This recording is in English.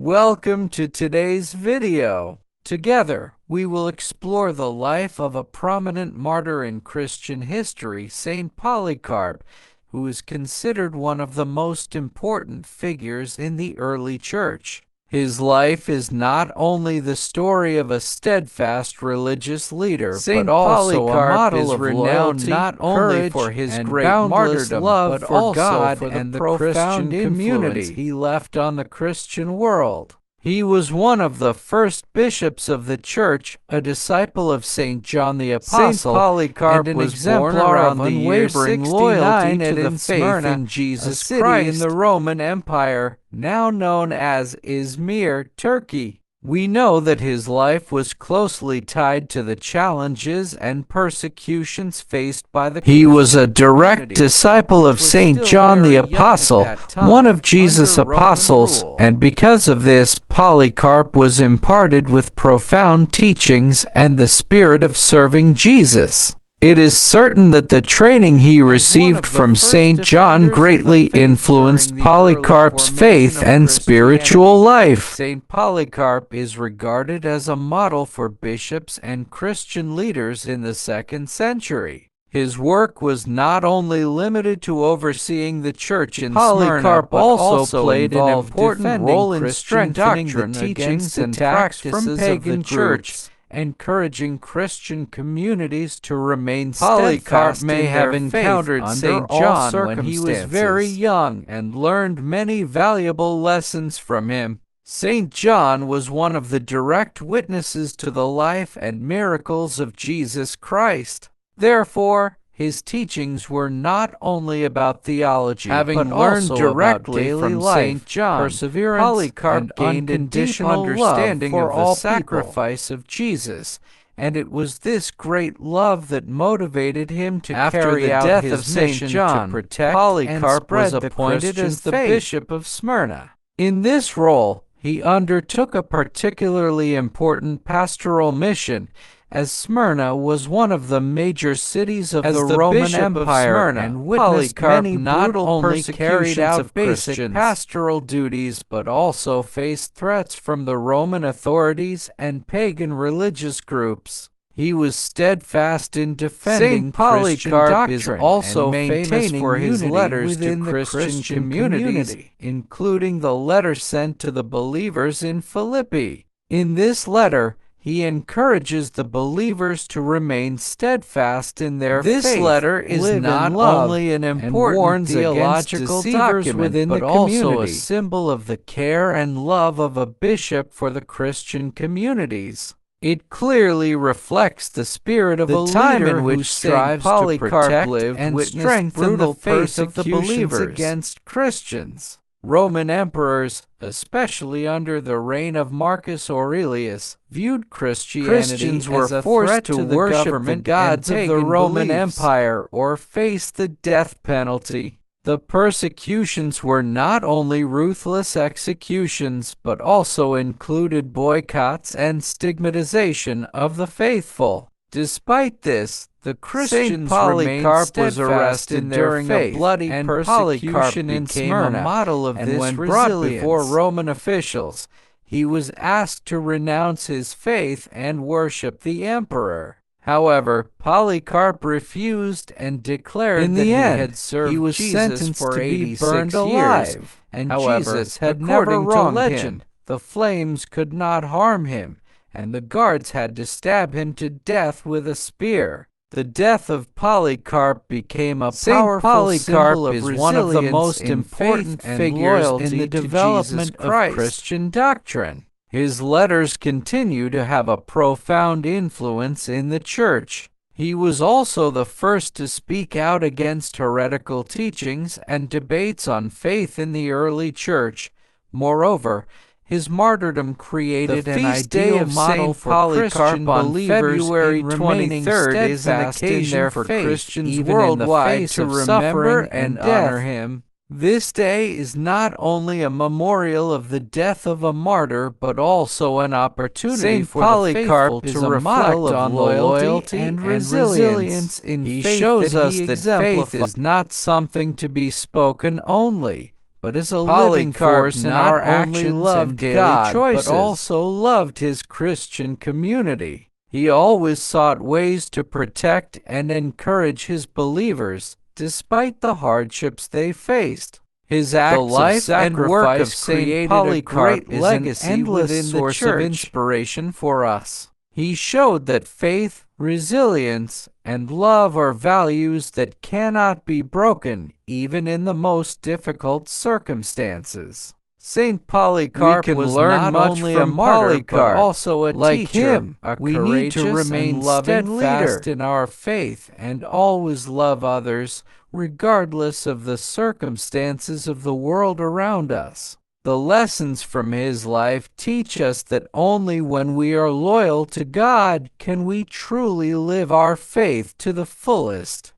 Welcome to today's video. Together, we will explore the life of a prominent martyr in Christian history, Saint Polycarp, who is considered one of the most important figures in the early church. His life is not only the story of a steadfast religious leader, but also a model of loyalty, not only for his great martyrdom, but for God and the profound community he left on the Christian world. He was one of the first bishops of the Church, a disciple of St. John the Apostle, Saint Polycarp and an exemplar of unwavering loyalty to the faith in Jesus Christ, in the Roman Empire, now known as Izmir, Turkey. We know that his life was closely tied to the challenges and persecutions faced by the community. He was a direct disciple of St. John the Apostle, one of Jesus' apostles, and because of this, Polycarp was imparted with profound teachings and the spirit of serving Jesus. It is certain that the training he received from St. John greatly influenced Polycarp's faith and spiritual life. St. Polycarp is regarded as a model for bishops and Christian leaders in the 2nd century. His work was not only limited to overseeing the church in Smyrna, but also played an important role in strengthening the teachings and practices of the church, encouraging Christian communities to remain steadfast. Polycarp may have encountered St. John when he was very young and learned many valuable lessons from him. St. John was one of the direct witnesses to the life and miracles of Jesus Christ. Therefore, his teachings were not only about theology, but learned directly from St. John. Perseverance, Polycarp gained a deep understanding of the sacrifice of Jesus, and it was this great love that motivated him to carry out his mission to protect Polycarp was appointed as the Bishop of Smyrna. In this role, he undertook a particularly important pastoral mission, as Smyrna was one of the major cities of the Roman Empire, and witnessed many brutal persecutions of basic pastoral duties, but also faced threats from the Roman authorities and pagan religious groups. He was steadfast in defending Christian doctrine is also famous for his letters to Christian communities, including the letter sent to the believers in Philippi. In this letter, he encourages the believers to remain steadfast in their faith. This letter is not only an important theological document, but also a symbol of the care and love of a bishop for the Christian communities. It clearly reflects the spirit of a time in which strives to protect and strengthen the faith of the believers against Christians. Roman emperors, especially under the reign of Marcus Aurelius, viewed Christianity as a threat to worship the gods of the Roman Empire or face the death penalty. The persecutions were not only ruthless executions, but also included boycotts and stigmatization of the faithful. Despite this, the Christians Polycarp was arrested during a bloody persecution in Smyrna, a model of this when brought before Roman officials, he was asked to renounce his faith and worship the emperor. However, Polycarp refused and declared that he had served Jesus for 86 years, and Jesus had never wronged him. The flames could not harm him, and the guards had to stab him to death with a spear. The death of Polycarp became a powerful symbol of resilience. Is one of the most important figures in the development of Christian doctrine. His letters continue to have a profound influence in the Church. He was also the first to speak out against heretical teachings and debates on faith in the early Church. Moreover, his martyrdom created an ideal model for Christian believers. February 23rd is an occasion for Christians worldwide to remember and honor him. This day is not only a memorial of the death of a martyr, but also an opportunity for the faithful to reflect on loyalty and resilience in faith. He shows us that faith is not something to be spoken only, but as a living force in our actions and daily choices, but also loved his Christian community. He always sought ways to protect and encourage his believers, despite the hardships they faced. His acts of sacrifice of Saint Polycarp is an endless source of inspiration for us. He showed that faith, resilience, and love are values that cannot be broken even in the most difficult circumstances. Saint Polycarp was not only a martyr, but also a teacher. We need to remain steadfast in our faith and always love others, regardless of the circumstances of the world around us. The lessons from his life teach us that only when we are loyal to God can we truly live our faith to the fullest.